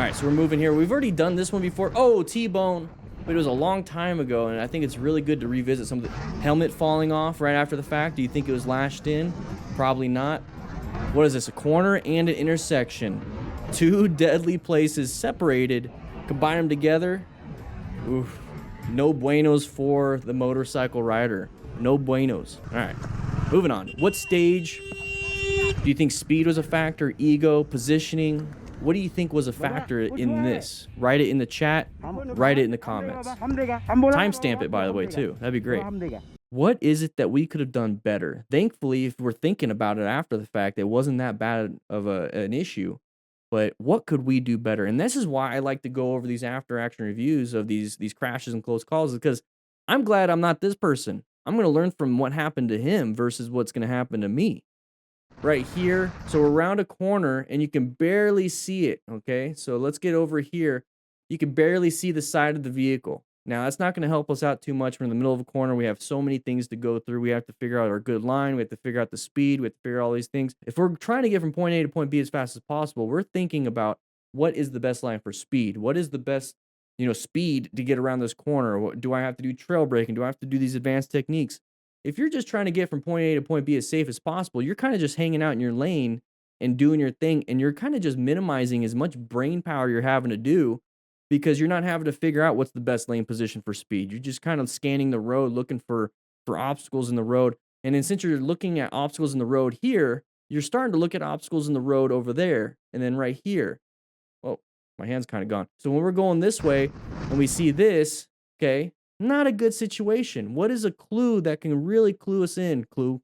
right, so we're moving here. We've already done this one before. Oh, T-bone. But it was a long time ago, and I think it's really good to revisit some of the helmet falling off right after the fact. Do you think it was lashed in? Probably not. What is this? A corner and an intersection. Two deadly places separated. Combine them together. Oof. No buenos for the motorcycle rider. No buenos. All right. Moving on. What stage do you think speed was a factor? Ego? Positioning? What do you think was a factor in this? Write it in the chat. Write it in the comments. Timestamp it, by the way, too. That'd be great. What is it that we could have done better? Thankfully, if we're thinking about it after the fact, it wasn't that bad of an issue. But what could we do better? And this is why I like to go over these after-action reviews of these crashes and close calls, because I'm glad I'm not this person. I'm going to learn from what happened to him versus what's going to happen to me. Right here, so we're around a corner and you can barely see it, okay? So let's get over here. You can barely see the side of the vehicle. Now, that's not going to help us out too much. We're in the middle of a corner. We have so many things to go through. We have to figure out our good line. We have to figure out the speed. We have to figure out all these things. If we're trying to get from point A to point B as fast as possible, we're thinking about what is the best line for speed? What is the best, speed to get around this corner? Do I have to do trail braking? Do I have to do these advanced techniques? If you're just trying to get from point A to point B as safe as possible, you're kind of just hanging out in your lane and doing your thing, and you're kind of just minimizing as much brain power you're having to do because you're not having to figure out what's the best lane position for speed. You're just kind of scanning the road, looking for obstacles in the road. And then since you're looking at obstacles in the road here, you're starting to look at obstacles in the road over there and then right here. Oh, my hand's kind of gone. So when we're going this way and we see this, okay, not a good situation. What is a clue that can really clue us in? Clue,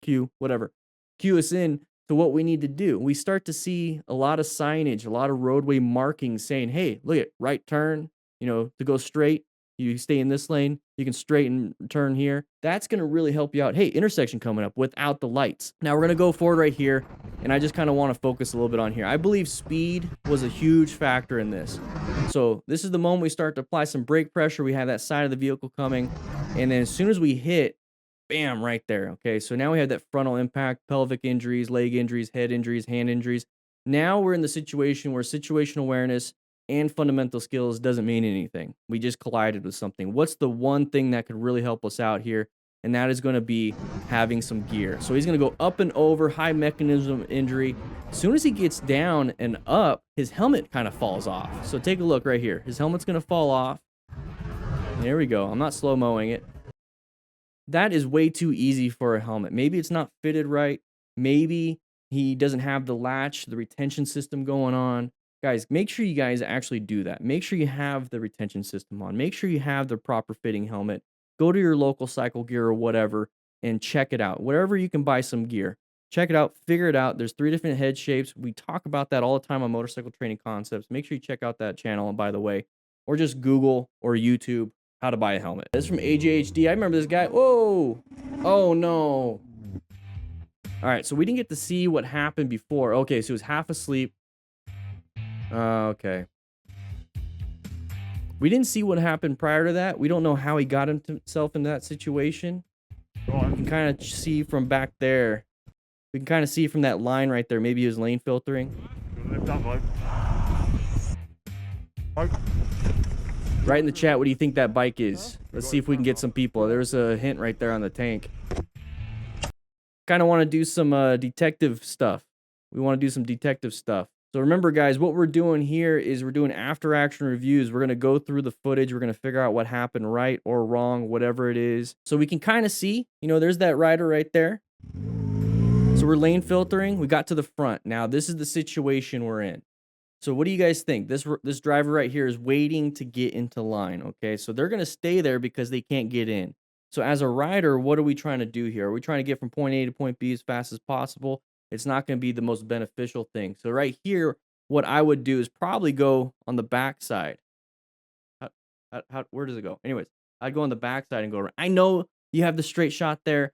cue, whatever. Cue us in to what we need to do. We start to see a lot of signage, a lot of roadway markings saying, hey, look at right turn, to go straight. You stay in this lane, you can straighten turn here. That's going to really help you out. Hey, intersection coming up without the lights. Now we're going to go forward right here, and I just kind of want to focus a little bit on here. I believe speed was a huge factor in this. So this is the moment we start to apply some brake pressure. We have that side of the vehicle coming, and then as soon as we hit, bam, right there. Okay, so now we have that frontal impact, pelvic injuries, leg injuries, head injuries, hand injuries. Now we're in the situation where situational awareness and fundamental skills doesn't mean anything. We just collided with something. What's the one thing that could really help us out here? And that is going to be having some gear. So he's going to go up and over, high mechanism injury. As soon as he gets down and up, his helmet kind of falls off. So take a look right here. His helmet's going to fall off. There we go. I'm not slow-moing it. That is way too easy for a helmet. Maybe it's not fitted right. Maybe he doesn't have the latch, the retention system going on. Guys, make sure you guys actually do that. Make sure you have the retention system on. Make sure you have the proper fitting helmet. Go to your local cycle gear or whatever and check it out. Wherever you can buy some gear, check it out, figure it out. There's 3 different head shapes. We talk about that all the time on Motorcycle Training Concepts. Make sure you check out that channel, by the way, or just Google or YouTube how to buy a helmet. This is from AJHD. I remember this guy. Whoa. Oh, no. All right, so we didn't get to see what happened before. Okay, so he was half asleep. Okay. We didn't see what happened prior to that. We don't know how he got himself in that situation. We can kind of see from back there. We can kind of see from that line right there. Maybe he was lane filtering. Right in the chat, what do you think that bike is? Let's see if we can get some people. There's a hint right there on the tank. Kind of want to do some detective stuff. We want to do some detective stuff. So remember, guys, what we're doing here is we're doing after-action reviews. We're going to go through the footage. We're going to figure out what happened right or wrong, whatever it is. So we can kind of see, there's that rider right there. So we're lane filtering. We got to the front. Now, this is the situation we're in. So what do you guys think? This driver right here is waiting to get into line, okay? So they're going to stay there because they can't get in. So as a rider, what are we trying to do here? Are we trying to get from point A to point B as fast as possible? It's not going to be the most beneficial thing. So right here, what I would do is probably go on the back side. Where does it go? Anyways, I'd go on the back side and go around. I know you have the straight shot there,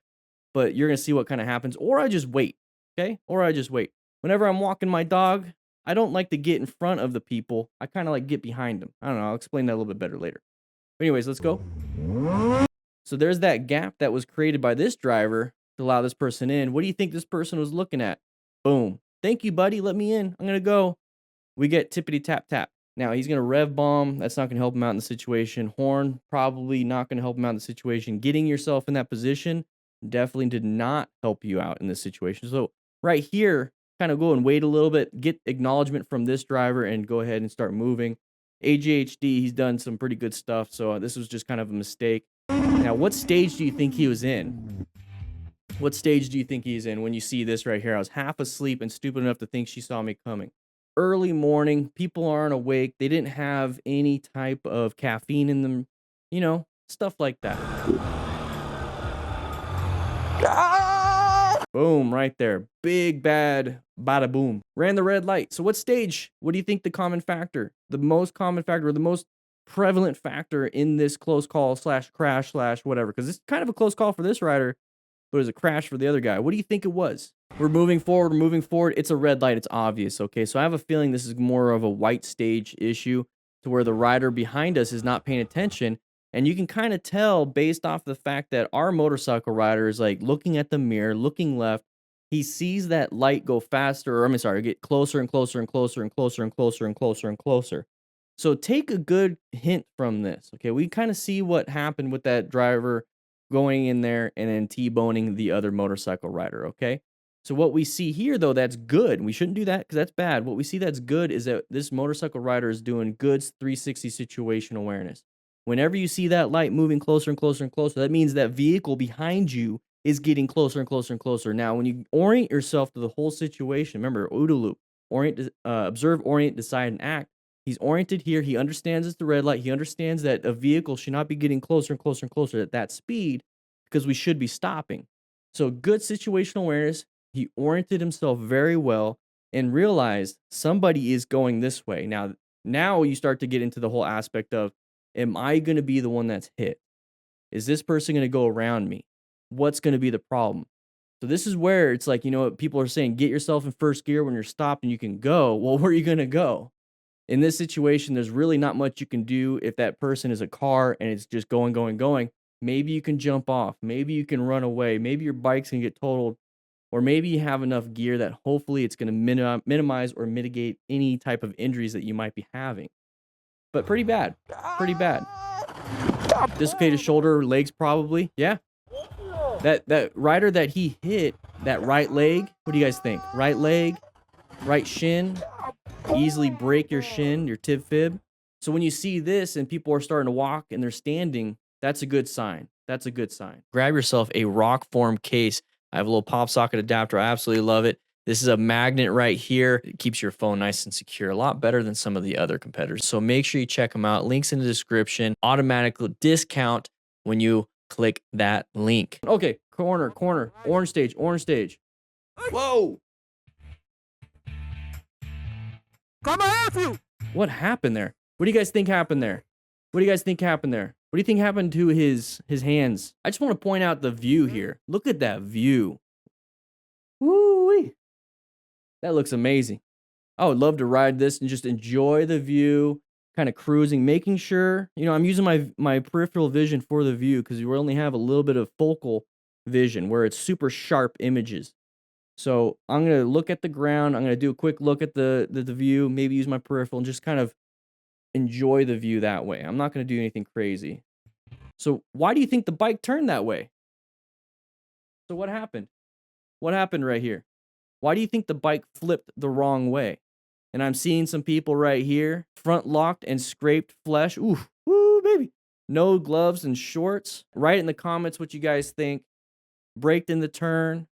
but you're going to see what kind of happens. Or I just wait, okay? Or I just wait. Whenever I'm walking my dog, I don't like to get in front of the people. I kind of like get behind them. I don't know. I'll explain that a little bit better later. But anyways, let's go. So there's that gap that was created by this driver to allow this person in. What do you think this person was looking at? Boom. Thank you, buddy. Let me in. I'm going to go. We get tippity tap tap. Now he's gonna rev bomb. That's not gonna help him out in the situation. Horn, probably not gonna help him out in the situation. Getting yourself in that position definitely did not help you out in this situation. So right here, kind of go and wait a little bit, get acknowledgement from this driver, and go ahead and start moving. AGHD, he's done some pretty good stuff. So this was just kind of a mistake. Now, what stage do you think he was in? What stage do you think he's in when you see this right here? I was half asleep and stupid enough to think she saw me coming. Early morning, people aren't awake. They didn't have any type of caffeine in them, stuff like that. Boom, right there. Big bad bada boom. Ran the red light. So what stage? What do you think the common factor? The most common factor, or the most prevalent factor in this close call / crash / whatever? Because it's kind of a close call for this rider, but it was a crash for the other guy. What do you think it was? We're moving forward. It's a red light. It's obvious, okay? So I have a feeling this is more of a white stage issue to where the rider behind us is not paying attention. And you can kind of tell based off the fact that our motorcycle rider is like looking at the mirror, looking left. He sees that light go faster, or get closer and closer and closer and closer and closer and closer and closer. So take a good hint from this, okay? We kind of see what happened with that driver going in there and then T-boning the other motorcycle rider, okay? So what we see here, though, that's good. We shouldn't do that because that's bad. What we see that's good is that this motorcycle rider is doing good 360 situation awareness. Whenever you see that light moving closer and closer and closer, that means that vehicle behind you is getting closer and closer and closer. Now, when you orient yourself to the whole situation, remember, OODA loop, observe, orient, decide, and act. He's oriented here. He understands it's the red light. He understands that a vehicle should not be getting closer and closer and closer at that speed because we should be stopping. So good situational awareness. He oriented himself very well and realized somebody is going this way. Now you start to get into the whole aspect of, am I going to be the one that's hit? Is this person going to go around me? What's going to be the problem? So this is where it's like, people are saying, get yourself in first gear when you're stopped and you can go. Well, where are you going to go? In this situation, there's really not much you can do if that person is a car and it's just going, going, going. Maybe you can jump off. Maybe you can run away. Maybe your bike's going to get totaled. Or maybe you have enough gear that hopefully it's going to minimize or mitigate any type of injuries that you might be having. But pretty bad. Pretty bad. Dislocated shoulder, legs probably. Yeah. That rider that he hit, that right leg, what do you guys think? Right leg, right shin, easily break your shin, your tib fib. So when you see this and people are starting to walk and they're standing, that's a good sign. That's a good sign. Grab yourself a rock form case. I have a little pop socket adapter. I absolutely love it. This is a magnet right here. It keeps your phone nice and secure, a lot better than some of the other competitors. So make sure you check them out. Links in the description. Automatic discount when you click that link. Okay, corner, orange stage. Whoa! Come on, you! What happened there? What do you guys think happened there? What do you think happened to his hands? I just want to point out the view here. Look at that view. Woo-wee. That looks amazing. I would love to ride this and just enjoy the view, kind of cruising, making sure, I'm using my peripheral vision for the view because you only have a little bit of focal vision where it's super sharp images. So I'm going to look at the ground. I'm going to do a quick look at the view, maybe use my peripheral and just kind of enjoy the view that way. I'm not going to do anything crazy. So why do you think the bike turned that way? So what happened? What happened right here? Why do you think the bike flipped the wrong way? And I'm seeing some people right here, front locked and scraped flesh. Ooh, woo, baby. No gloves and shorts. Write in the comments what you guys think. Braked in the turn.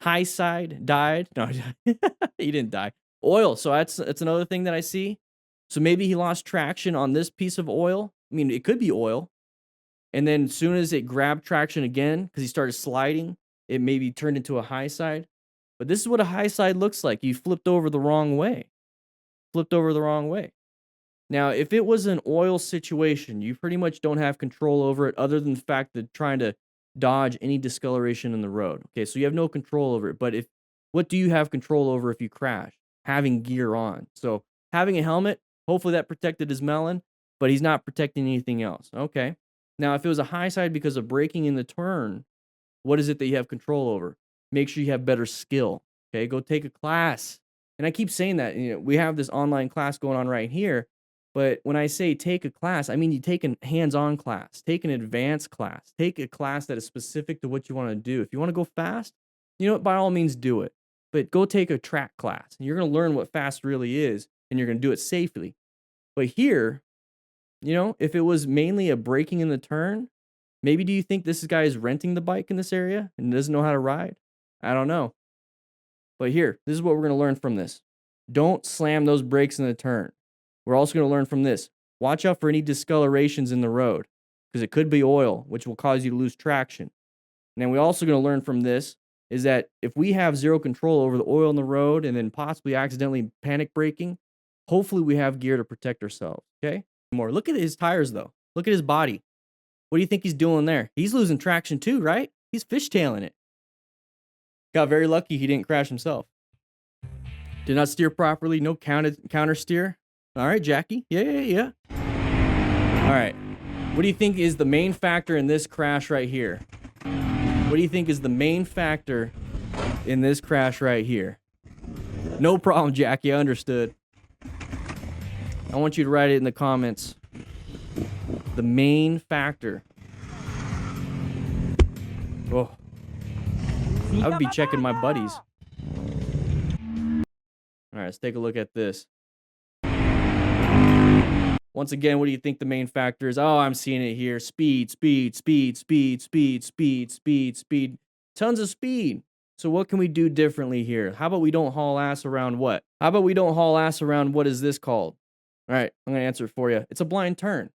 High side, died. No, he didn't die. Oil. So that's another thing that I see. So maybe he lost traction on this piece of oil. I mean, it could be oil. And then as soon as it grabbed traction again, because he started sliding, it maybe turned into a high side. But this is what a high side looks like. You flipped over the wrong way. Now, if it was an oil situation, you pretty much don't have control over it other than the fact that trying to dodge any discoloration in the road. Okay, so you have no control over it. But what do you have control over if you crash? Having gear on. So having a helmet, hopefully that protected his melon, but he's not protecting anything else. Okay. Now, if it was a high side because of braking in the turn, what is it that you have control over? Make sure you have better skill. Okay, go take a class. And I keep saying that, we have this online class going on right here, but when I say take a class, I mean you take a hands-on class, take an advanced class, take a class that is specific to what you want to do. If you want to go fast, by all means do it. But go take a track class. You're going to learn what fast really is, and you're going to do it safely. But here, if it was mainly a braking in the turn, maybe do you think this guy is renting the bike in this area and doesn't know how to ride? I don't know. But here, this is what we're going to learn from this. Don't slam those brakes in the turn. We're also going to learn from this. Watch out for any discolorations in the road, because it could be oil, which will cause you to lose traction. And then we're also going to learn from this is that if we have zero control over the oil in the road and then possibly accidentally panic braking, hopefully we have gear to protect ourselves, okay? More. Look at his tires, though. Look at his body. What do you think he's doing there? He's losing traction too, right? He's fishtailing it. Got very lucky he didn't crash himself. Did not steer properly. No counter steer. All right, Jackie. Yeah. All right. What do you think is the main factor in this crash right here? What do you think is the main factor in this crash right here? No problem, Jackie. I understood. I want you to write it in the comments. The main factor. Oh. I would be checking my buddies. All right, let's take a look at this. Once again, what do you think the main factor is? Oh, I'm seeing it here. Speed. Tons of speed. So what can we do differently here? How about we don't haul ass around what? How about we don't haul ass around what is this called? All right, I'm going to answer it for you. It's a blind turn.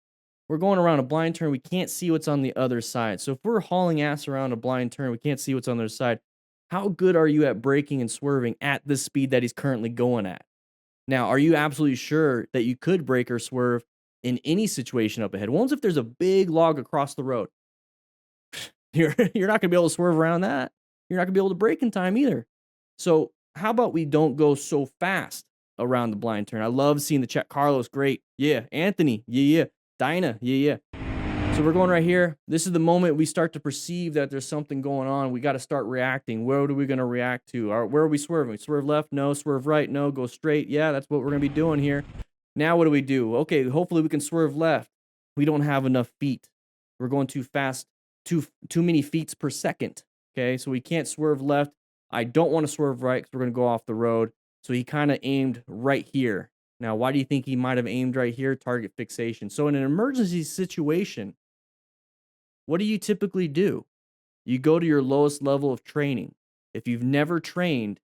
We're going around a blind turn. We can't see what's on the other side. So if we're hauling ass around a blind turn, we can't see what's on the other side. How good are you at braking and swerving at the speed that he's currently going at? Now, are you absolutely sure that you could brake or swerve in any situation up ahead? What if there's a big log across the road? You're not going to be able to swerve around that. You're not going to be able to brake in time either. So how about we don't go so fast around the blind turn? I love seeing the chat. Carlos, great. Yeah. Anthony, yeah. Dinah, yeah. So we're going right here. This is the moment we start to perceive that there's something going on. We got to start reacting. Where are we going to react to? Where are we swerving? Swerve left? No. Swerve right? No. Go straight? Yeah, that's what we're going to be doing here. Now what do we do? Okay, hopefully we can swerve left. We don't have enough feet. We're going too fast. Too many feet per second. Okay, so we can't swerve left. I don't want to swerve right because we're going to go off the road. So he kind of aimed right here. Now, why do you think he might have aimed right here? Target fixation. So in an emergency situation, what do you typically do? You go to your lowest level of training. If you've never trained,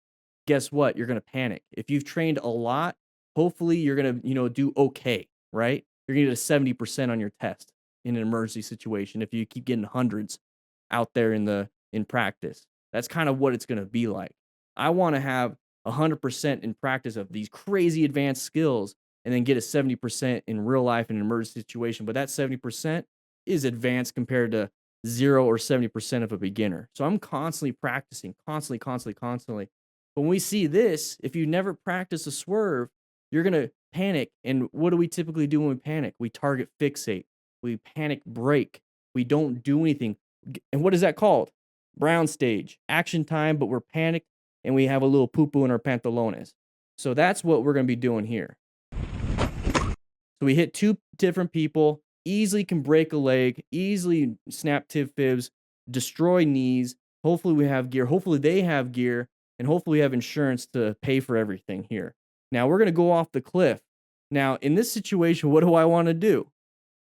guess what? You're going to panic. If you've trained a lot, hopefully you're going to, do okay, right? You're going to get a 70% on your test in an emergency situation if you keep getting hundreds out there in practice. That's kind of what it's going to be like. I want to have 100% in practice of these crazy advanced skills and then get a 70% in real life in an emergency situation. But that 70% is advanced compared to 0 or 70% of a beginner. So I'm constantly practicing, constantly. But when we see this, if you never practice a swerve, you're going to panic. And what do we typically do when we panic? We target fixate. We panic brake. We don't do anything. And what is that called? Brown stage. Action time, but we're panicked and we have a little poo-poo in our pantalones. So that's what we're going to be doing here. So we hit two different people, easily can break a leg, easily snap tib fibs, destroy knees. Hopefully we have gear. Hopefully they have gear. And hopefully we have insurance to pay for everything here. Now we're going to go off the cliff. Now in this situation, what do I want to do?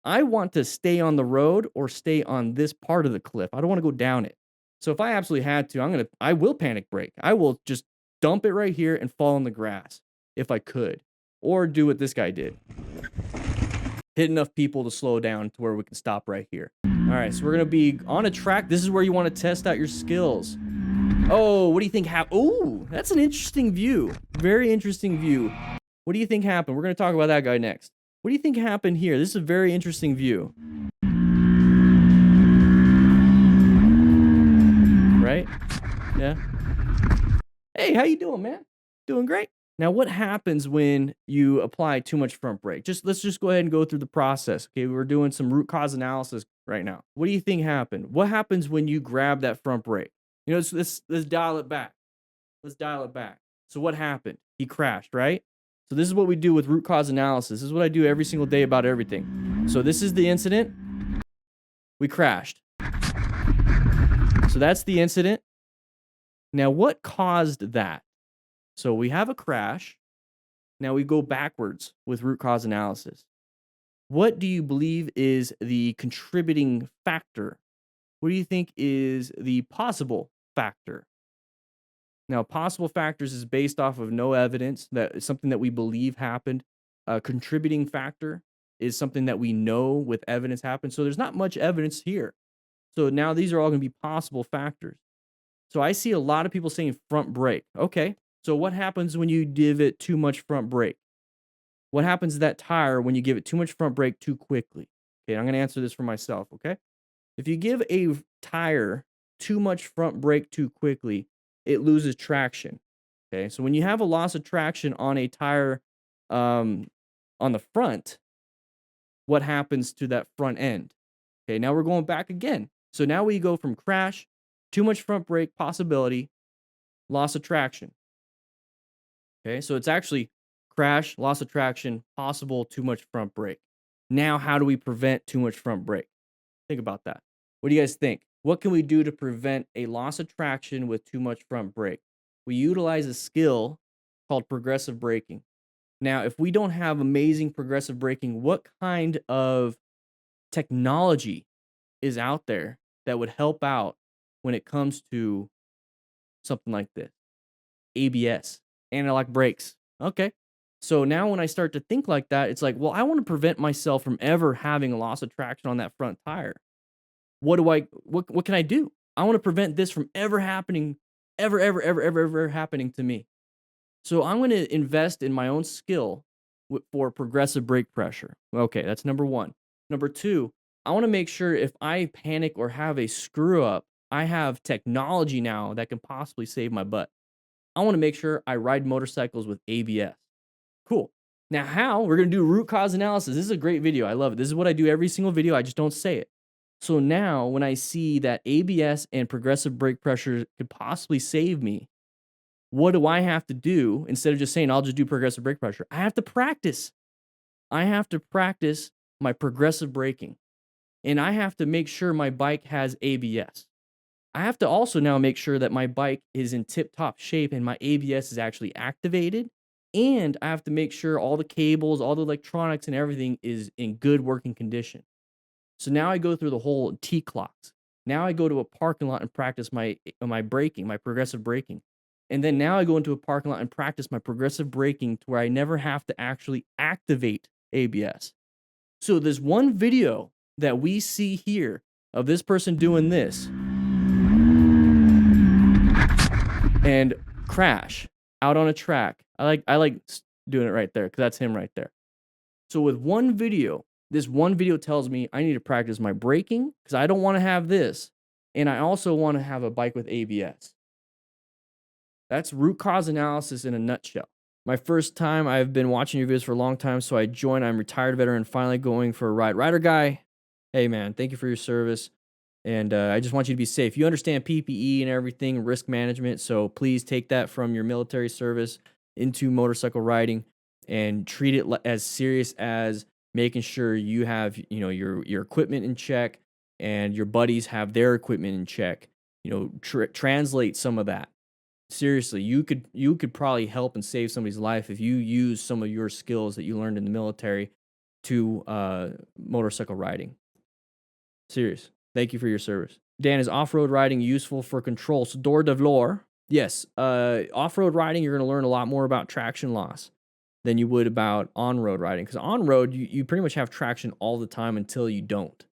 I want to stay on the road or stay on this part of the cliff. I don't want to go down it. So if I absolutely had to, I will panic brake. I will just dump it right here and fall in the grass if I could. Or do what this guy did. Hit enough people to slow down to where we can stop right here. All right, so we're going to be on a track. This is where you want to test out your skills. Oh, what do you think happened? Oh, that's an interesting view. Very interesting view. What do you think happened? We're going to talk about that guy next. What do you think happened here? This is a very interesting view. Right? Yeah. Hey, how you doing, man? Doing great. Now, what happens when you apply too much front brake? Let's just go ahead and go through the process. Okay, we're doing some root cause analysis right now. What do you think happened? What happens when you grab that front brake? Let's dial it back. Let's dial it back. So what happened? He crashed, right? So this is what we do with root cause analysis. This is what I do every single day about everything. So this is the incident. We crashed. So that's the incident. Now, what caused that? So we have a crash. Now we go backwards with root cause analysis. What do you believe is the contributing factor? What do you think is the possible factor? Now, possible factors is based off of no evidence, that is something that we believe happened. A contributing factor is something that we know with evidence happened. So there's not much evidence here. So now these are all going to be possible factors. So I see a lot of people saying front brake. Okay, so what happens when you give it too much front brake? What happens to that tire when you give it too much front brake too quickly? Okay, I'm going to answer this for myself, okay? If you give a tire too much front brake too quickly, it loses traction. Okay, so when you have a loss of traction on a tire on the front, what happens to that front end? Okay, now we're going back again. So now we go from crash, too much front brake possibility, loss of traction. Okay, so it's actually crash, loss of traction, possible too much front brake. Now, how do we prevent too much front brake? Think about that. What do you guys think? What can we do to prevent a loss of traction with too much front brake? We utilize a skill called progressive braking. Now, if we don't have amazing progressive braking, what kind of technology is out there that would help out when it comes to something like this? ABS, analog brakes. Okay. So now when I start to think like that, it's like, well, I want to prevent myself from ever having a loss of traction on that front tire. What can I do? I want to prevent this from ever happening, ever happening to me. So I'm going to invest in my own skill for progressive brake pressure. Okay, that's number one. Number two, I want to make sure if I panic or have a screw up, I have technology now that can possibly save my butt. I want to make sure I ride motorcycles with ABS. Cool. Now, how? We're going to do root cause analysis. This is a great video. I love it. This is what I do every single video. I just don't say it. So now when I see that ABS and progressive brake pressure could possibly save me, what do I have to do instead of just saying I'll just do progressive brake pressure? I have to practice. I have to practice my progressive braking. And I have to make sure my bike has ABS. I have to also now make sure that my bike is in tip-top shape and my ABS is actually activated. And I have to make sure all the cables, all the electronics and everything is in good working condition. So now I go through the whole T-clocks. Now I go to a parking lot and practice my braking, my progressive braking. And then now I go into a parking lot and practice my progressive braking to where I never have to actually activate ABS. So there's one video that we see here of this person doing this and crash out on a track. I like doing it right there because that's him right there. So with one video, this one video tells me I need to practice my braking because I don't want to have this. And I also want to have a bike with ABS. That's root cause analysis in a nutshell. My first time, I've been watching your videos for a long time, so I joined. I'm a retired veteran, finally going for a ride. Rider guy, hey man, thank you for your service. And I just want you to be safe. You understand PPE and everything, risk management, so please take that from your military service into motorcycle riding and treat it as serious as making sure you have, your equipment in check and your buddies have their equipment in check. Translate some of that. Seriously, you could probably help and save somebody's life if you use some of your skills that you learned in the military to motorcycle riding. Serious. Thank you for your service. Dan, is off-road riding useful for control? So door de vlor. Yes. Off-road riding, you're going to learn a lot more about traction loss than you would about on-road riding. Because on-road, you pretty much have traction all the time until you don't.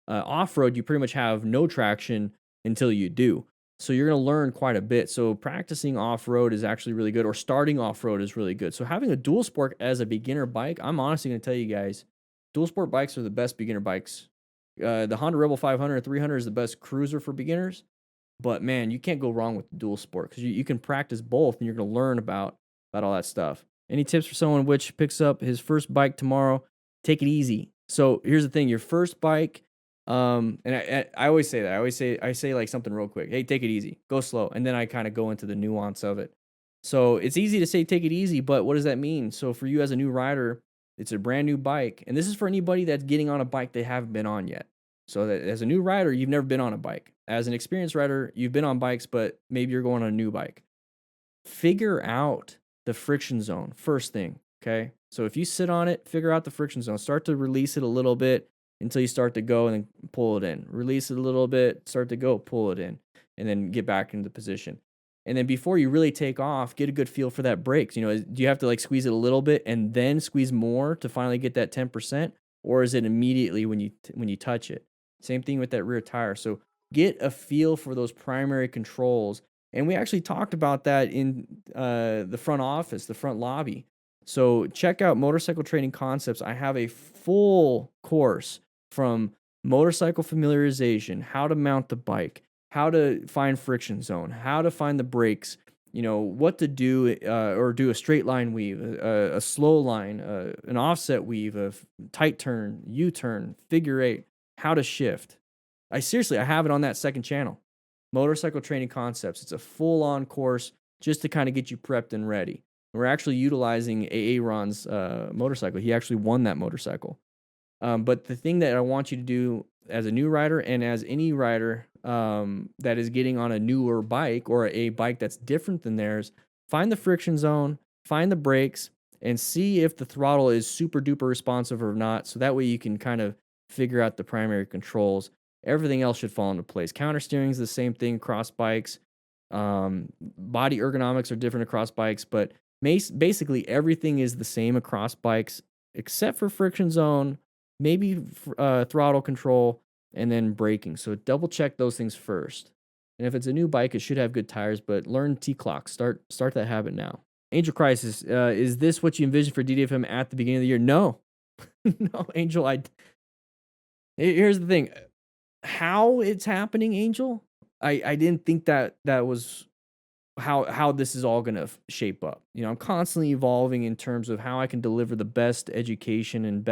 Off-road, you pretty much have no traction until you do. So you're going to learn quite a bit. So practicing off-road is actually really good, or starting off-road is really good. So having a dual sport as a beginner bike, I'm honestly going to tell you guys, dual sport bikes are the best beginner bikes. The Honda Rebel 500 300 is the best cruiser for beginners. But man, you can't go wrong with the dual sport because you can practice both and you're going to learn about all that stuff. Any tips for someone which picks up his first bike tomorrow? Take it easy. So here's the thing, your first bike, and I always say that. I say like something real quick. Hey, take it easy. Go slow. And then I kind of go into the nuance of it. So it's easy to say take it easy, but what does that mean? So for you as a new rider, it's a brand new bike, and this is for anybody that's getting on a bike they haven't been on yet. So that as a new rider, you've never been on a bike. As an experienced rider, you've been on bikes, but maybe you're going on a new bike. Figure out the friction zone first thing, okay? So if you sit on it, figure out the friction zone. Start to release it a little bit until you start to go and then pull it in. Release it a little bit, start to go, pull it in, and then get back into position. And then before you really take off, get a good feel for that brakes. Do you have to like squeeze it a little bit and then squeeze more to finally get that 10%? Or is it immediately when you touch it? Same thing with that rear tire. So get a feel for those primary controls. And we actually talked about that in the front office, the front lobby. So check out Motorcycle Training Concepts. I have a full course from motorcycle familiarization, how to mount the bike, how to find friction zone, how to find the brakes, what to do or do a straight line weave, a slow line, an offset weave, a tight turn, U-turn, figure eight, how to shift. I have it on that second channel, Motorcycle Training Concepts. It's a full-on course just to kind of get you prepped and ready. We're actually utilizing Aaron's motorcycle. He actually won that motorcycle. But the thing that I want you to do as a new rider and as any rider that is getting on a newer bike or a bike that's different than theirs, find the friction zone, find the brakes, and see if the throttle is super duper responsive or not. So that way you can kind of figure out the primary controls. Everything else should fall into place. Counter steering is the same thing across bikes. Body ergonomics are different across bikes, but basically everything is the same across bikes except for friction zone, maybe throttle control, and then braking. So double check those things first. And if it's a new bike, it should have good tires, but learn T-clock. Start that habit now. Angel Crisis, is this what you envisioned for DDFM at the beginning of the year? No. No, Angel, here's the thing. How it's happening, Angel, I didn't think that was how this is all going to shape up. I'm constantly evolving in terms of how I can deliver the best education and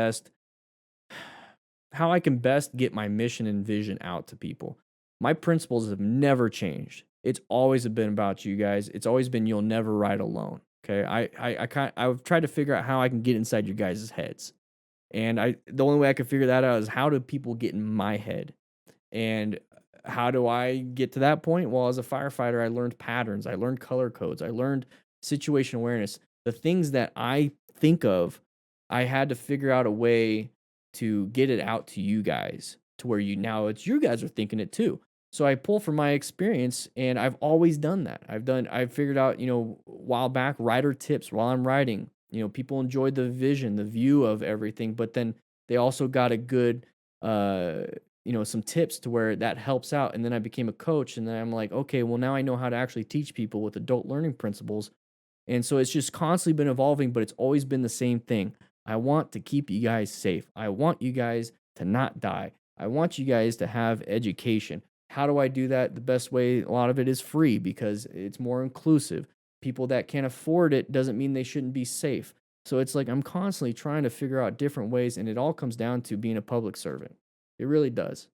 how I can best get my mission and vision out to people. My principles have never changed. It's always been about you guys. It's always been you'll never ride alone. Okay, I've tried to figure out how I can get inside your guys' heads, and the only way I can figure that out is how do people get in my head, and how do I get to that point? Well, as a firefighter, I learned patterns, I learned color codes, I learned situation awareness. The things that I think of, I had to figure out a way to get it out to you guys to where it's you guys are thinking it too. So I pull from my experience, and I've always done that. I've figured out, a while back, rider tips while I'm riding. People enjoyed the vision, the view of everything, but then they also got a good, some tips to where that helps out. And then I became a coach, and then I'm like, okay, well, now I know how to actually teach people with adult learning principles. And so it's just constantly been evolving, but it's always been the same thing. I want to keep you guys safe. I want you guys to not die. I want you guys to have education. How do I do that? The best way, a lot of it is free because it's more inclusive. People that can't afford it doesn't mean they shouldn't be safe. So it's like I'm constantly trying to figure out different ways, and it all comes down to being a public servant. It really does.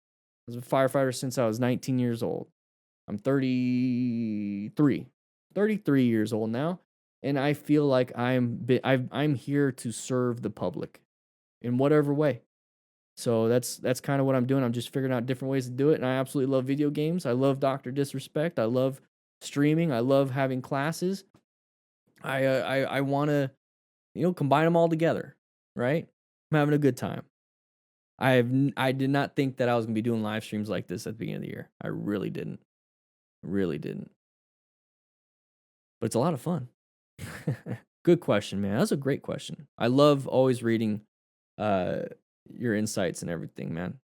I was a firefighter since I was 19 years old. I'm 33 years old now. And I feel like I'm here to serve the public in whatever way. So that's kind of what I'm doing. I'm just figuring out different ways to do it. And I absolutely love video games. I love Dr. Disrespect. I love streaming. I love having classes. I want to, combine them all together, right? I'm having a good time. I did not think that I was going to be doing live streams like this at the beginning of the year. I really didn't. Really didn't. But it's a lot of fun. Good question, man. That's a great question. I love always reading your insights and everything, man.